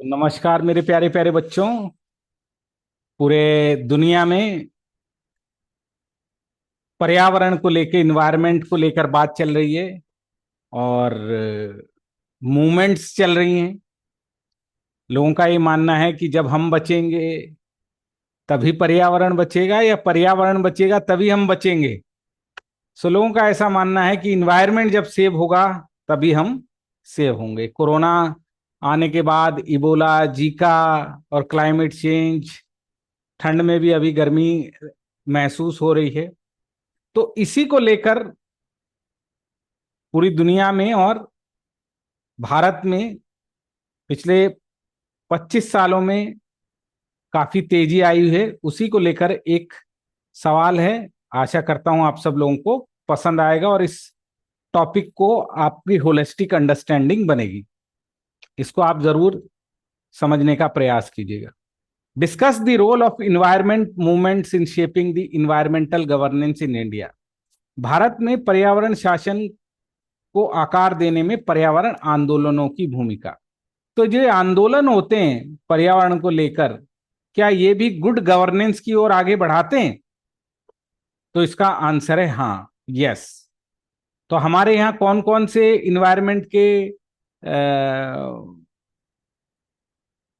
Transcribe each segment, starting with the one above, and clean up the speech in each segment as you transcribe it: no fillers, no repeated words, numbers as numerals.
नमस्कार मेरे प्यारे प्यारे बच्चों। पूरे दुनिया में पर्यावरण को लेकर, इन्वायरमेंट को लेकर बात चल रही है और मूवमेंट्स चल रही हैं। लोगों का ये मानना है कि जब हम बचेंगे तभी पर्यावरण बचेगा, या पर्यावरण बचेगा तभी हम बचेंगे। सो लोगों का ऐसा मानना है कि इन्वायरमेंट जब सेव होगा तभी हम सेव होंगे। कोरोना आने के बाद इबोला, जीका और क्लाइमेट चेंज, ठंड में भी अभी गर्मी महसूस हो रही है। तो इसी को लेकर पूरी दुनिया में और भारत में पिछले 25 सालों में काफी तेजी आई है। उसी को लेकर एक सवाल है। आशा करता हूं आप सब लोगों को पसंद आएगा और इस टॉपिक को आपकी होलिस्टिक अंडरस्टैंडिंग बनेगी। इसको आप जरूर समझने का प्रयास कीजिएगा। Discuss the role of environment movements in shaping the environmental governance in India. भारत में पर्यावरण शासन को आकार देने में पर्यावरण आंदोलनों की भूमिका। तो जो आंदोलन होते हैं पर्यावरण को लेकर, क्या ये भी गुड गवर्नेंस की ओर आगे बढ़ाते हैं? तो इसका आंसर है हाँ, यस। तो हमारे यहाँ कौन कौन से इन्वायरमेंट के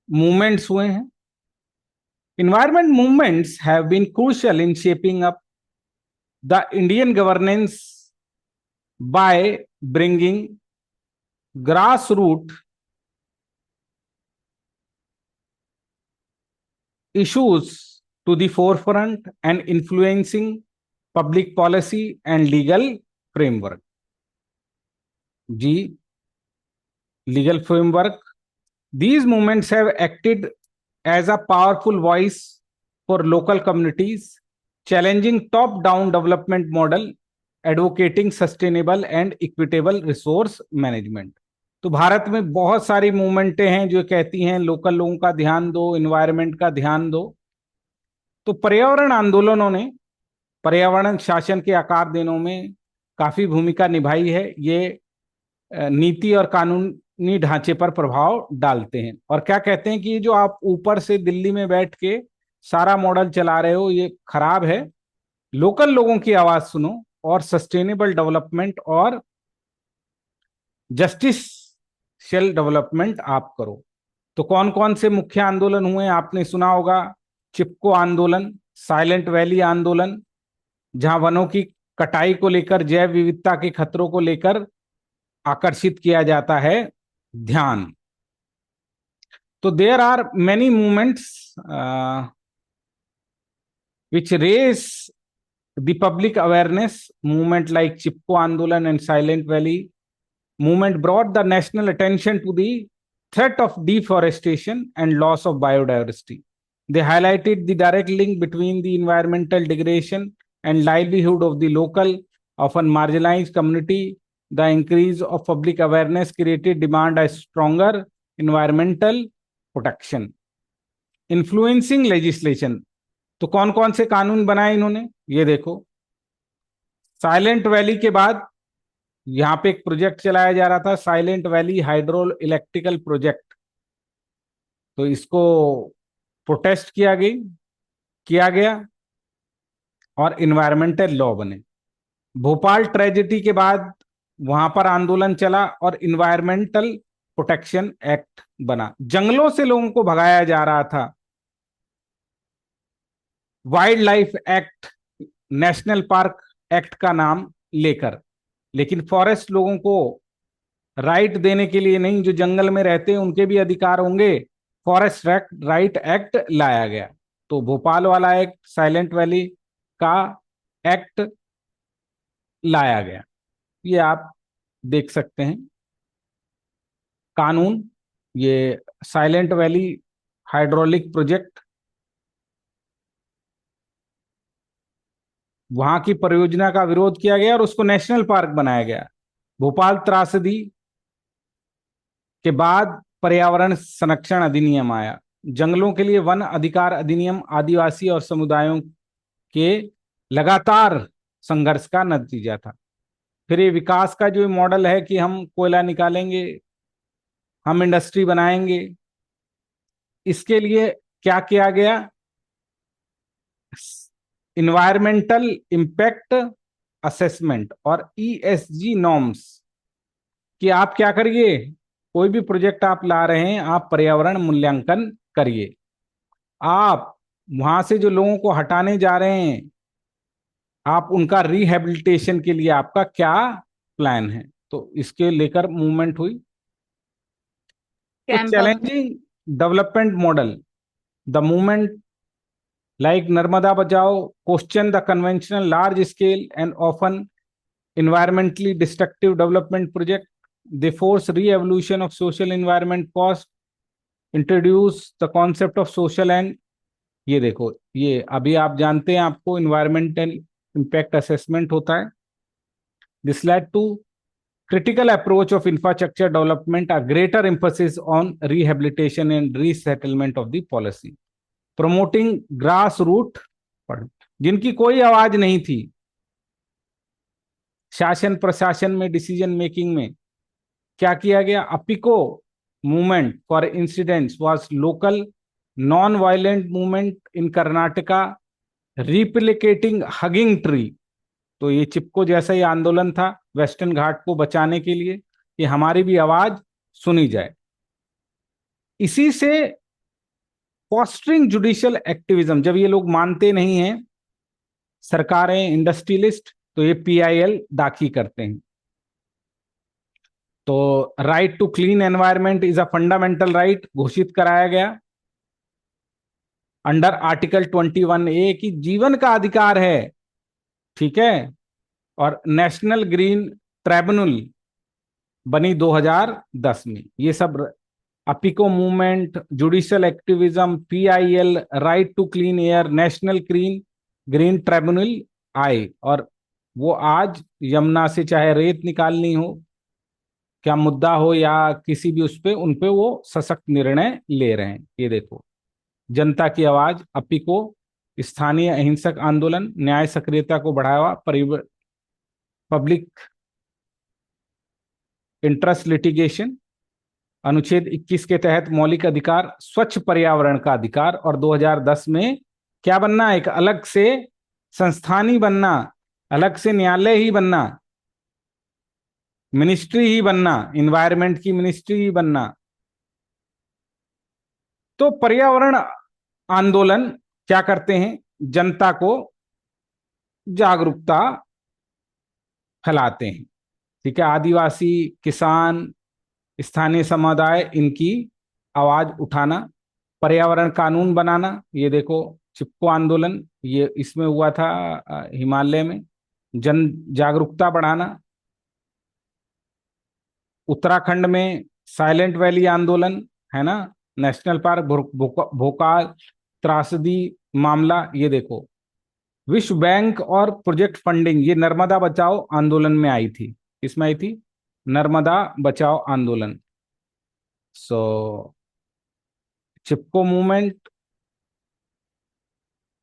मूवमेंट्स हुए हैं? Environment movements have been crucial in shaping up the Indian governance by bringing grassroots issues to the forefront and influencing public policy and legal framework. G. Legal framework. These movements have acted as a powerful voice for local communities, challenging top-down development model, advocating sustainable and equitable resource management. तो भारत में बहुत सारी मूवमेंटें हैं जो कहती हैं local लोगों का ध्यान दो, इन्वायरमेंट का ध्यान दो। तो पर्यावरण आंदोलनों ने पर्यावरण शासन के आकार देने में काफी भूमिका निभाई है। ये नीति और कानूनी ढांचे पर प्रभाव डालते हैं। और क्या कहते हैं कि जो आप ऊपर से दिल्ली में बैठ के सारा मॉडल चला रहे हो ये खराब है, लोकल लोगों की आवाज सुनो और सस्टेनेबल डेवलपमेंट और जस्टिशियल डेवलपमेंट आप करो। तो कौन कौन से मुख्य आंदोलन हुए आपने सुना होगा? चिपको आंदोलन, साइलेंट वैली आंदोलन, जहां वनों की कटाई को लेकर, जैव विविधता के खतरों को लेकर आकर्षित किया जाता है ध्यान। तो there are many movements which raise the public awareness. Movement like Chipko Andolan and Silent Valley movement brought the national attention to the threat of deforestation and loss of biodiversity. They highlighted the direct link between the environmental degradation and livelihood of the local, often marginalized community. The increase of public awareness created demand a stronger environmental protection. Influencing legislation. तो कौन कौन से कानून बनाए इन्होंने, ये देखो। Silent valley के बाद यहां पे एक प्रोजेक्ट चलाया जा रहा था, silent valley hydro electrical project. तो इसको प्रोटेस्ट किया गया और इन्वायरमेंटल लॉ बने। भोपाल ट्रेजेडी के बाद वहां पर आंदोलन चला और इन्वायरमेंटल प्रोटेक्शन एक्ट बना। जंगलों से लोगों को भगाया जा रहा था, wild life act, national park act का नाम लेकर। लेकिन फॉरेस्ट लोगों को राइट देने के लिए नहीं, जो जंगल में रहते हैं उनके भी अधिकार होंगे, फॉरेस्ट राइट एक्ट लाया गया। तो भोपाल वाला एक्ट, साइलेंट वैली का एक्ट लाया गया, ये आप देख सकते हैं कानून। ये साइलेंट वैली हाइड्रोलिक प्रोजेक्ट, वहां की परियोजना का विरोध किया गया और उसको नेशनल पार्क बनाया गया। भोपाल त्रासदी के बाद पर्यावरण संरक्षण अधिनियम आया, जंगलों के लिए वन अधिकार अधिनियम आदिवासी और समुदायों के लगातार संघर्ष का नतीजा था। फिर ये विकास का जो मॉडल है कि हम कोयला निकालेंगे, हम इंडस्ट्री बनाएंगे, इसके लिए क्या किया गया, इन्वायरमेंटल इम्पैक्ट असेसमेंट और ईएसजी नॉर्म्स, कि आप क्या करिए, कोई भी प्रोजेक्ट आप ला रहे हैं आप पर्यावरण मूल्यांकन करिए। आप वहां से जो लोगों को हटाने जा रहे हैं, आप उनका रिहेबिलिटेशन के लिए आपका क्या प्लान है। तो इसके लेकर मूवमेंट हुई। तो camp organise. Challenging development model, the movement like Narmada Bachao question the conventional large scale and often environmentally destructive development project. They force re-evolution of social environment cost, introduce the concept of social and, ये देखो, ये अभी आप जानते हैं आपको environmental impact assessment होता है। This led to critical approach of infrastructure development, a greater emphasis on rehabilitation and resettlement of the policy, promoting grassroots, जिनकी कोई आवाज नहीं थी शासन प्रशासन में, डिसीजन मेकिंग में, क्या किया गया, Appiko movement for incidents was local non violent movement in Karnataka replicating hugging tree. तो ये चिपको जैसा ही आंदोलन था वेस्टर्न घाट को बचाने के लिए कि हमारी भी आवाज सुनी जाए। इसी से फॉस्टरिंग जुडिशियल एक्टिविज्म, जब ये लोग मानते नहीं हैं सरकारें, इंडस्ट्रियलिस्ट, तो ये पीआईएल दाखिल करते हैं। तो right to clean environment is a fundamental right घोषित कराया गया अंडर आर्टिकल 21A की जीवन का अधिकार है, ठीक है। और नेशनल ग्रीन ट्राइब्यूनल बनी 2010 में। ये सब Appiko movement, judicial activism, PIL, right to clean air, national green tribunal आए। और वो आज यमुना से चाहे रेत निकालनी हो, क्या मुद्दा हो या किसी भी उस पे, उन पे वो सशक्त निर्णय ले रहे हैं। ये देखो, जनता की आवाज, अपिको, स्थानीय अहिंसक आंदोलन, न्याय सक्रियता को बढ़ावा, पब्लिक इंटरेस्ट लिटिगेशन, अनुच्छेद 21 के तहत मौलिक अधिकार, स्वच्छ पर्यावरण का अधिकार, और 2010 में क्या बनना, एक अलग से संस्थान ही बनना, अलग से न्यायालय ही बनना, मिनिस्ट्री ही बनना, इन्वायरमेंट की मिनिस्ट्री ही बनना। तो पर्यावरण आंदोलन क्या करते हैं, जनता को जागरूकता फैलाते हैं, ठीक है। आदिवासी, किसान, स्थानीय समुदाय, इनकी आवाज उठाना, पर्यावरण कानून बनाना। ये देखो चिपको आंदोलन, ये इसमें हुआ था हिमालय में, जन जागरूकता बढ़ाना। उत्तराखंड में साइलेंट वैली आंदोलन, है ना, नेशनल पार्क भोकाल त्रासदी मामला। ये देखो विश्व बैंक और प्रोजेक्ट फंडिंग, ये नर्मदा बचाओ आंदोलन में आई थी। किसमें आई थी, नर्मदा बचाओ आंदोलन। सो चिपको मूवमेंट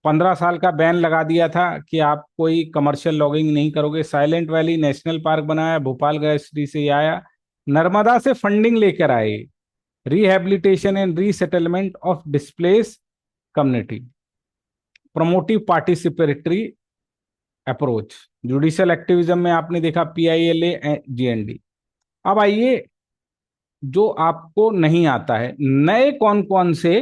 15 साल का बैन लगा दिया था कि आप कोई कमर्शियल लॉगिंग नहीं करोगे। साइलेंट वैली नेशनल पार्क बनाया, भोपाल गैस से आया, नर्मदा से फंडिंग लेकर आए, rehabilitation and resettlement of displace community, promotive participatory approach, judicial activism में आपने देखा पीआईएलए, जीएनडी। अब आइए जो आपको नहीं आता है, नए कौन कौन से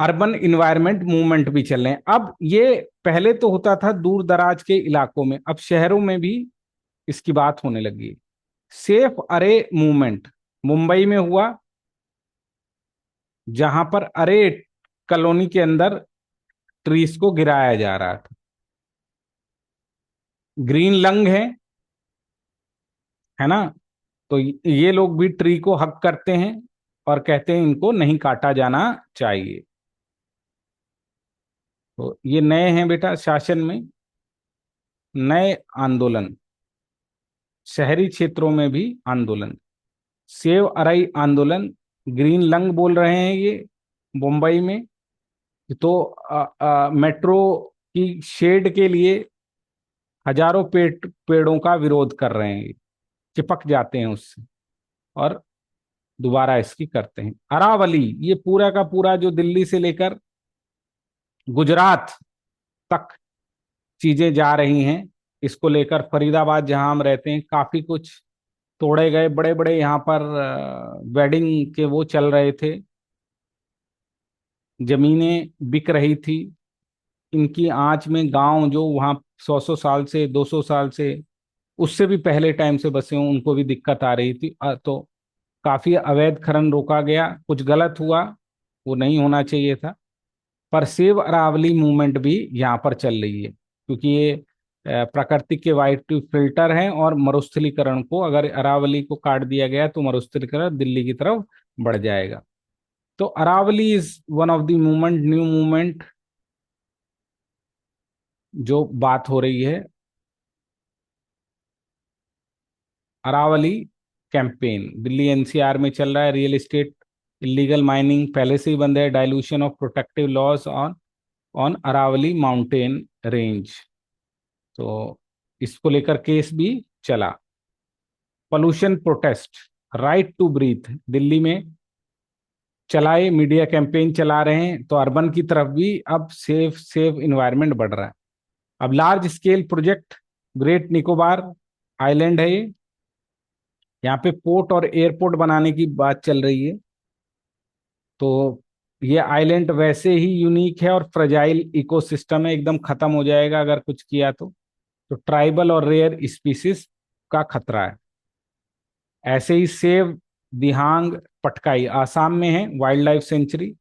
अर्बन इन्वायरमेंट मूवमेंट भी चल रहे हैं। अब ये पहले तो होता था दूर दराज के इलाकों में, अब शहरों में भी इसकी बात होने लगी है। सेफ अरे मूवमेंट मुंबई में हुआ, जहां पर अरे कॉलोनी के अंदर ट्रीज को गिराया जा रहा था। ग्रीन लंग है ना, तो ये लोग भी ट्री को हक करते हैं और कहते हैं इनको नहीं काटा जाना चाहिए। तो ये नए हैं बेटा शासन में, नए आंदोलन, शहरी क्षेत्रों में भी आंदोलन, सेव अराई आंदोलन, ग्रीन लंग बोल रहे हैं ये मुंबई में। तो मेट्रो की शेड के लिए हजारों पेड़ों का विरोध कर रहे हैं, चिपक जाते हैं उससे। और दोबारा इसकी करते हैं। अरावली, ये पूरा का पूरा जो दिल्ली से लेकर गुजरात तक चीजें जा रही हैं, इसको लेकर फरीदाबाद जहां हम रहते हैं काफी कुछ तोड़े गए, बड़े बड़े यहाँ पर वेडिंग के वो चल रहे थे, जमीनें बिक रही थी। इनकी आंच में गांव जो वहाँ 100 100 साल से 200 साल से उससे भी पहले टाइम से बसे हों, उनको भी दिक्कत आ रही थी। तो काफी अवैध खनन रोका गया, कुछ गलत हुआ, वो नहीं होना चाहिए था। पर सेव अरावली मूवमेंट भी यहाँ पर चल रही है, क्योंकि ये प्रकृति के वाइट फिल्टर हैं, और मरुस्थलीकरण को, अगर अरावली को काट दिया गया तो मरुस्थलीकरण दिल्ली की तरफ बढ़ जाएगा। तो Aravalli is one of the movement, new movement जो बात हो रही है। अरावली कैंपेन दिल्ली एनसीआर में चल रहा है। रियल एस्टेट इलीगल माइनिंग पहले से ही बंद है। Dilution of protective laws on on Aravalli mountain range, तो इसको लेकर केस भी चला। Pollution protest, right to breathe Delhi में चलाए, मीडिया कैंपेन चला रहे हैं, तो अर्बन की तरफ भी अब सेफ सेफ इन्वायरमेंट बढ़ रहा है। अब large scale project great Nicobar island है ये, यहाँ पे पोर्ट और एयरपोर्ट बनाने की बात चल रही है। तो ये आइलैंड वैसे ही यूनिक है और फ्रेजाइल इकोसिस्टम है, एकदम खत्म हो जाएगा अगर कुछ किया तो ट्राइबल और रेयर स्पीसीज का खतरा है। ऐसे ही सेव दिहांग पटकाई आसाम में है वाइल्ड लाइफ सेंचुरी,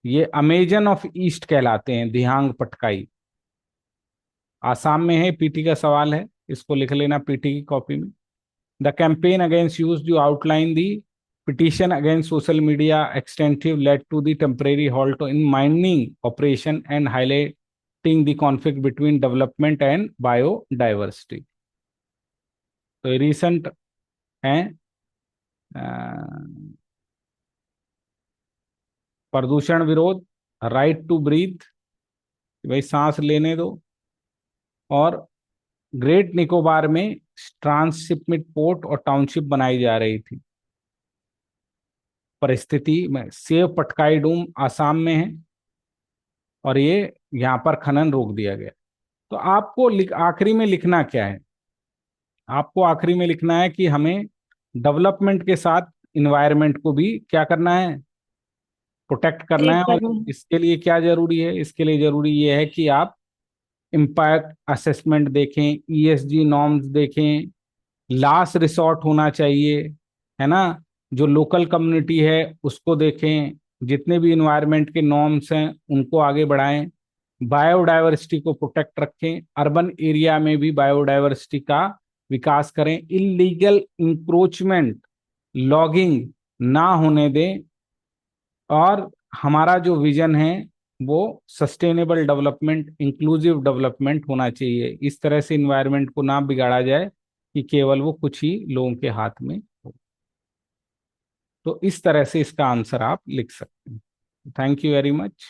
ये अमेजन ऑफ ईस्ट कहलाते हैं दिहांग पटकाई, आसाम में है। पीटी का सवाल है, इसको लिख लेना पीटी की कॉपी में। The campaign against use to outline the petition against social media extensive led to the temporary halt in mining operation and highlighting the conflict between development and biodiversity। तो ये रिसेंट है। प्रदूषण विरोध, right to breathe, भाई सांस लेने दो। और ग्रेट निकोबार में ट्रांसशिपमेंट पोर्ट और टाउनशिप बनाई जा रही थी। परिस्थिति में सेव पटकाई डूम आसाम में है, और ये यहाँ पर खनन रोक दिया गया। तो आपको आखिरी में लिखना क्या है? आपको आखिरी में लिखना है कि हमें डेवलपमेंट के साथ इन्वायरमेंट को भी क्या करना है, प्रोटेक्ट करना सेव है। और करना है। इसके लिए क्या जरूरी है? इसके लिए जरूरी ये है कि आप इम्पैक्ट असेसमेंट देखें, ईएसजी नॉर्म्स देखें, लास्ट रिसॉर्ट होना चाहिए, है ना, जो लोकल कम्युनिटी है उसको देखें, जितने भी इन्वायरमेंट के नॉर्म्स हैं उनको आगे बढ़ाएं, बायोडायवर्सिटी को प्रोटेक्ट रखें, अर्बन एरिया में भी बायोडायवर्सिटी का विकास करें, इलीगल इंक्रोचमेंट लॉगिंग ना होने दें, और हमारा जो विजन है वो सस्टेनेबल डेवलपमेंट, इंक्लूसिव डेवलपमेंट होना चाहिए। इस तरह से इन्वायरमेंट को ना बिगाड़ा जाए कि केवल वो कुछ ही लोगों के हाथ में हो। तो इस तरह से इसका आंसर आप लिख सकते हैं। Thank you very much.